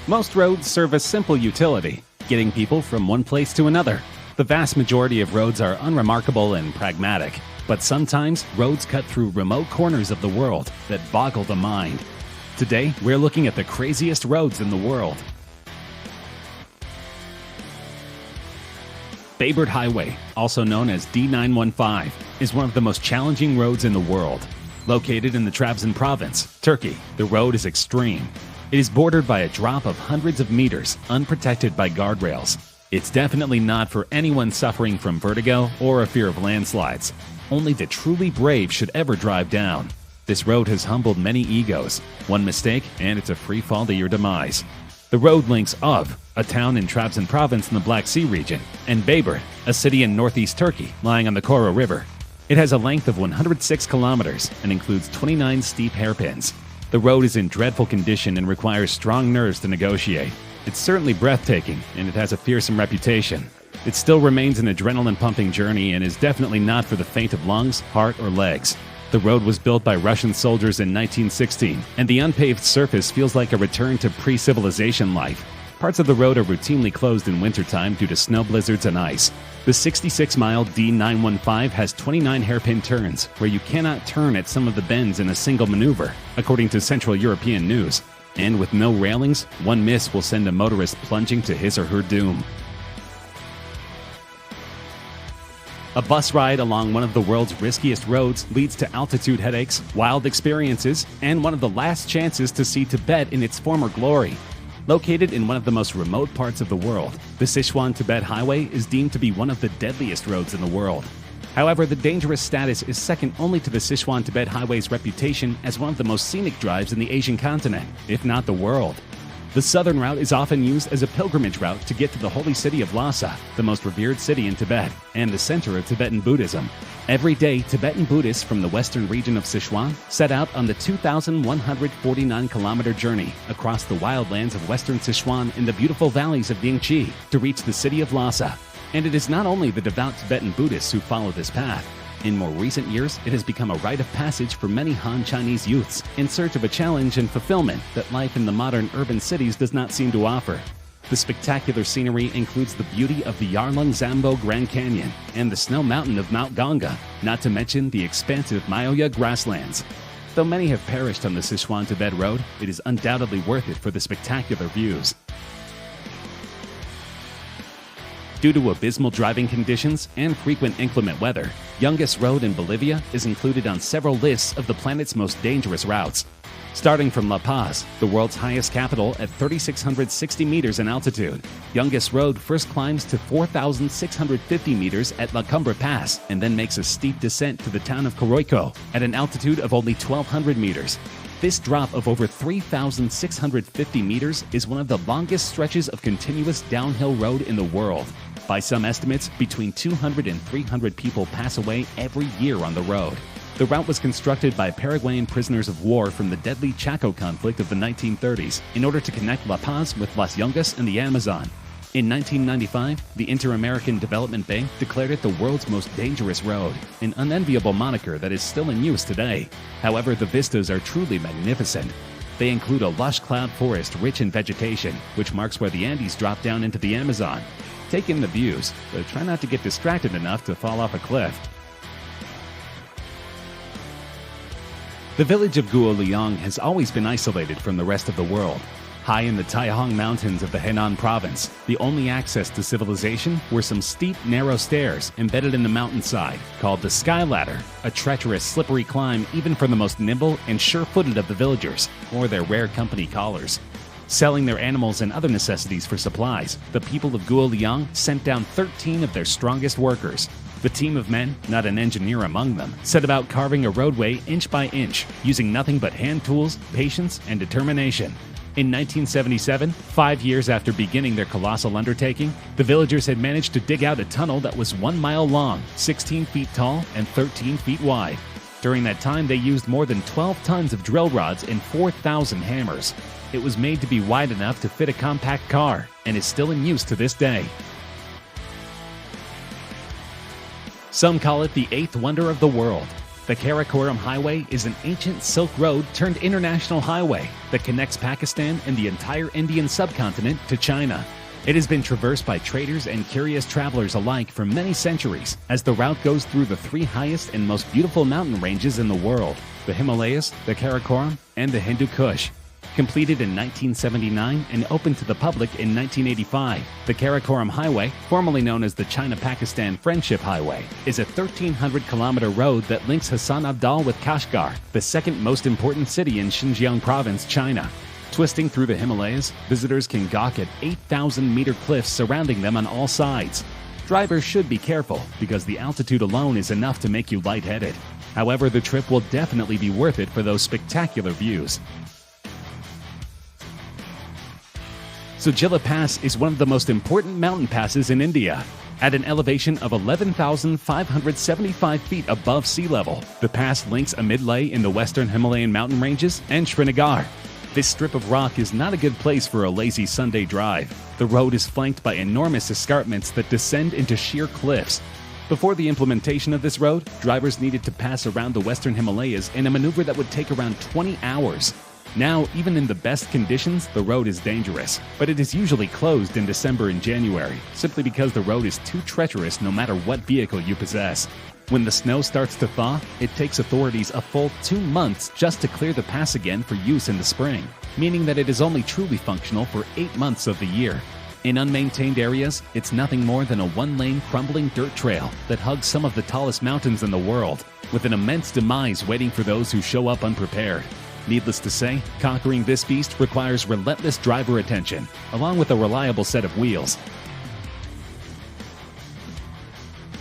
Most roads serve a simple utility, getting people from one place to another. The vast majority of roads are unremarkable and pragmatic, but sometimes roads cut through remote corners of the world that boggle the mind. Today, we're looking at the craziest roads in the world. Bayburt Highway, also known as D915, is one of the most challenging roads in the world. Located in the Trabzon province, Turkey, the road is extreme. It is bordered by a drop of hundreds of meters, unprotected by guardrails. It's definitely not for anyone suffering from vertigo or a fear of landslides. Only the truly brave should ever drive down. This road has humbled many egos. One mistake, and it's a free fall to your demise. The road links Ov, a town in Trabzon province in the Black Sea region, and Bayburt, a city in northeast Turkey, lying on the Kora River. It has a length of 106 kilometers and includes 29 steep hairpins. The road is in dreadful condition and requires strong nerves to negotiate. It's certainly breathtaking, and it has a fearsome reputation. It still remains an adrenaline-pumping journey and is definitely not for the faint of lungs, heart, or legs. The road was built by Russian soldiers in 1916, and the unpaved surface feels like a return to pre-civilization life. Parts of the road are routinely closed in wintertime due to snow blizzards and ice. The 66-mile D915 has 29 hairpin turns, where you cannot turn at some of the bends in a single maneuver, according to Central European News. And with no railings, one miss will send a motorist plunging to his or her doom. A bus ride along one of the world's riskiest roads leads to altitude headaches, wild experiences, and one of the last chances to see Tibet in its former glory. Located in one of the most remote parts of the world, the Sichuan-Tibet Highway is deemed to be one of the deadliest roads in the world. However, the dangerous status is second only to the Sichuan-Tibet Highway's reputation as one of the most scenic drives in the Asian continent, if not the world. The southern route is often used as a pilgrimage route to get to the holy city of Lhasa, the most revered city in Tibet, and the center of Tibetan Buddhism. Every day, Tibetan Buddhists from the western region of Sichuan set out on the 2,149-kilometer journey across the wildlands of western Sichuan in the beautiful valleys of Yingqi to reach the city of Lhasa. And it is not only the devout Tibetan Buddhists who follow this path. In more recent years, it has become a rite of passage for many Han Chinese youths in search of a challenge and fulfillment that life in the modern urban cities does not seem to offer. The spectacular scenery includes the beauty of the Yarlung Zambo Grand Canyon and the snow mountain of Mount Ganga, not to mention the expansive Myoya grasslands. Though many have perished on the Sichuan-Tibet Road, it is undoubtedly worth it for the spectacular views. Due to abysmal driving conditions and frequent inclement weather, Youngest Road in Bolivia is included on several lists of the planet's most dangerous routes. Starting from La Paz, the world's highest capital at 3,660 meters in altitude, Youngest Road first climbs to 4,650 meters at La Cumbre Pass and then makes a steep descent to the town of Coroico at an altitude of only 1,200 meters. This drop of over 3,650 meters is one of the longest stretches of continuous downhill road in the world. By some estimates, between 200 and 300 people pass away every year on the road. The route was constructed by Paraguayan prisoners of war from the deadly Chaco conflict of the 1930s in order to connect La Paz with Las Yungas and the Amazon. In 1995, the Inter-American Development Bank declared it the world's most dangerous road, an unenviable moniker that is still in use today. However, the vistas are truly magnificent. They include a lush cloud forest rich in vegetation, which marks where the Andes drop down into the Amazon. Take in the views, but try not to get distracted enough to fall off a cliff. The village of Guoliang has always been isolated from the rest of the world. High in the Taihong Mountains of the Henan province, the only access to civilization were some steep, narrow stairs embedded in the mountainside, called the Sky Ladder, a treacherous, slippery climb even for the most nimble and sure-footed of the villagers, or their rare company callers. Selling their animals and other necessities for supplies, the people of Guoliang sent down 13 of their strongest workers. The team of men, not an engineer among them, set about carving a roadway inch by inch, using nothing but hand tools, patience, and determination. In 1977, 5 years after beginning their colossal undertaking, the villagers had managed to dig out a tunnel that was 1 mile long, 16 feet tall, and 13 feet wide. During that time, they used more than 12 tons of drill rods and 4,000 hammers. It was made to be wide enough to fit a compact car, and is still in use to this day. Some call it the eighth wonder of the world. The Karakoram Highway is an ancient Silk Road turned international highway that connects Pakistan and the entire Indian subcontinent to China. It has been traversed by traders and curious travelers alike for many centuries, as the route goes through the three highest and most beautiful mountain ranges in the world: the Himalayas, the Karakoram, and the Hindu Kush. Completed in 1979 and opened to the public in 1985, the Karakoram Highway, formerly known as the China-Pakistan Friendship Highway, is a 1,300-kilometer road that links Hassan Abdal with Kashgar, the second most important city in Xinjiang Province, China. Twisting through the Himalayas, visitors can gawk at 8,000-meter cliffs surrounding them on all sides. Drivers should be careful because the altitude alone is enough to make you lightheaded. However, the trip will definitely be worth it for those spectacular views. Sojila Pass is one of the most important mountain passes in India. At an elevation of 11,575 feet above sea level, the pass links Amid-Leh in the western Himalayan mountain ranges and Srinagar. This strip of rock is not a good place for a lazy Sunday drive. The road is flanked by enormous escarpments that descend into sheer cliffs. Before the implementation of this road, drivers needed to pass around the western Himalayas in a maneuver that would take around 20 hours. Now, even in the best conditions, the road is dangerous, but it is usually closed in December and January, simply because the road is too treacherous no matter what vehicle you possess. When the snow starts to thaw, it takes authorities a full 2 months just to clear the pass again for use in the spring, meaning that it is only truly functional for 8 months of the year. In unmaintained areas, it's nothing more than a one-lane crumbling dirt trail that hugs some of the tallest mountains in the world, with an immense demise waiting for those who show up unprepared. Needless to say, conquering this beast requires relentless driver attention, along with a reliable set of wheels.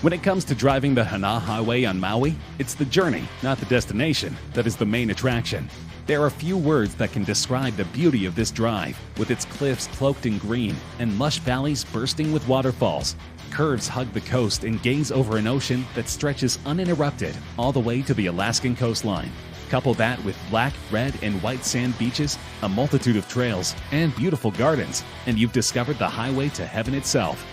When it comes to driving the Hana Highway on Maui, it's the journey, not the destination, that is the main attraction. There are few words that can describe the beauty of this drive, with its cliffs cloaked in green and lush valleys bursting with waterfalls. Curves hug the coast and gaze over an ocean that stretches uninterrupted all the way to the Alaskan coastline. Couple that with black, red, and white sand beaches, a multitude of trails, and beautiful gardens, and you've discovered the highway to heaven itself.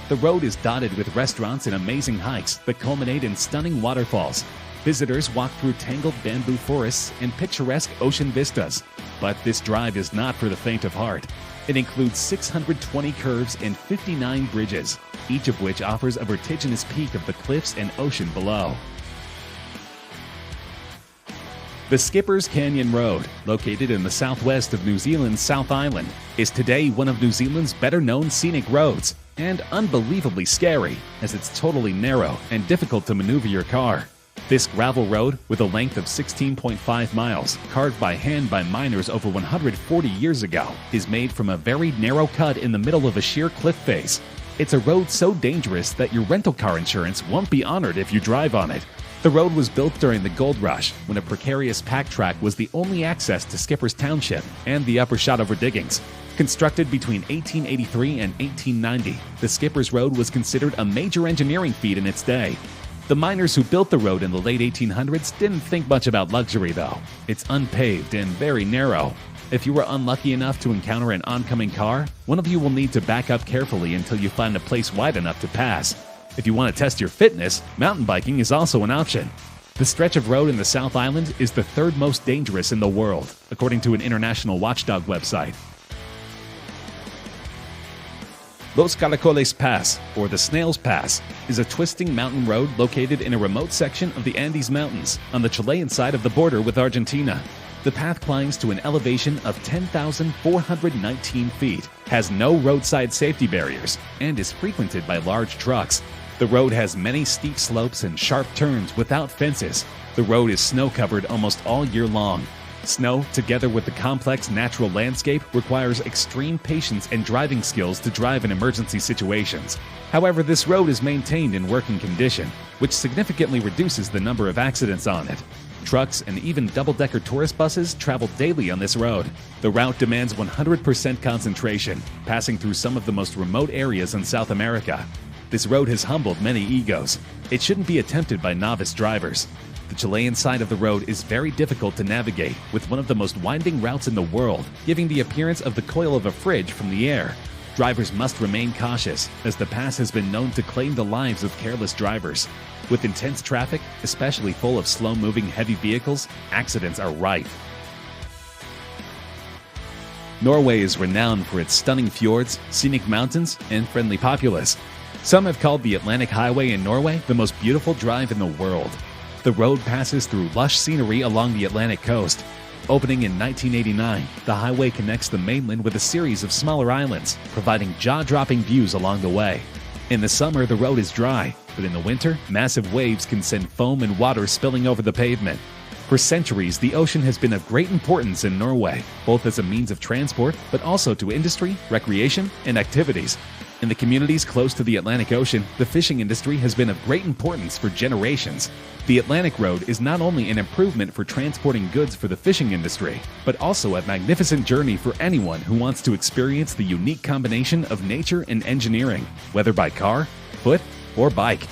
The road is dotted with restaurants and amazing hikes that culminate in stunning waterfalls. Visitors walk through tangled bamboo forests and picturesque ocean vistas. But this drive is not for the faint of heart. It includes 620 curves and 59 bridges, each of which offers a vertiginous peek of the cliffs and ocean below. The Skipper's Canyon Road, located in the southwest of New Zealand's South Island, is today one of New Zealand's better-known scenic roads, and unbelievably scary, as it's totally narrow and difficult to maneuver your car. This gravel road, with a length of 16.5 miles, carved by hand by miners over 140 years ago, is made from a very narrow cut in the middle of a sheer cliff face. It's a road so dangerous that your rental car insurance won't be honored if you drive on it. The road was built during the gold rush, when a precarious pack track was the only access to Skipper's Township and the Upper Shotover diggings. Constructed between 1883 and 1890, the Skipper's Road was considered a major engineering feat in its day. The miners who built the road in the late 1800s didn't think much about luxury, though. It's unpaved and very narrow. If you were unlucky enough to encounter an oncoming car, one of you will need to back up carefully until you find a place wide enough to pass. If you want to test your fitness, mountain biking is also an option. The stretch of road in the South Island is the third most dangerous in the world, according to an international watchdog website. Los Caracoles Pass, or the Snails Pass, is a twisting mountain road located in a remote section of the Andes Mountains on the Chilean side of the border with Argentina. The path climbs to an elevation of 10,419 feet, has no roadside safety barriers, and is frequented by large trucks. The road has many steep slopes and sharp turns without fences. The road is snow-covered almost all year long. Snow, together with the complex natural landscape, requires extreme patience and driving skills to drive in emergency situations. However, this road is maintained in working condition, which significantly reduces the number of accidents on it. Trucks and even double-decker tourist buses travel daily on this road. The route demands 100% concentration, passing through some of the most remote areas in South America. This road has humbled many egos. It shouldn't be attempted by novice drivers. The Chilean side of the road is very difficult to navigate, with one of the most winding routes in the world, giving the appearance of the coil of a fridge from the air. drivers must remain cautious, as the pass has been known to claim the lives of careless drivers. With intense traffic, especially full of slow-moving heavy vehicles, accidents are rife. Norway is renowned for its stunning fjords, scenic mountains, and friendly populace. Some have called the Atlantic Highway in Norway the most beautiful drive in the world. The road passes through lush scenery along the Atlantic coast. Opening in 1989, the highway connects the mainland with a series of smaller islands, providing jaw-dropping views along the way. In the summer, the road is dry, but in the winter, massive waves can send foam and water spilling over the pavement. For centuries, the ocean has been of great importance in Norway, both as a means of transport, but also to industry, recreation, and activities. In the communities close to the Atlantic Ocean, the fishing industry has been of great importance for generations. The Atlantic Road is not only an improvement for transporting goods for the fishing industry, but also a magnificent journey for anyone who wants to experience the unique combination of nature and engineering, whether by car, foot, or bike.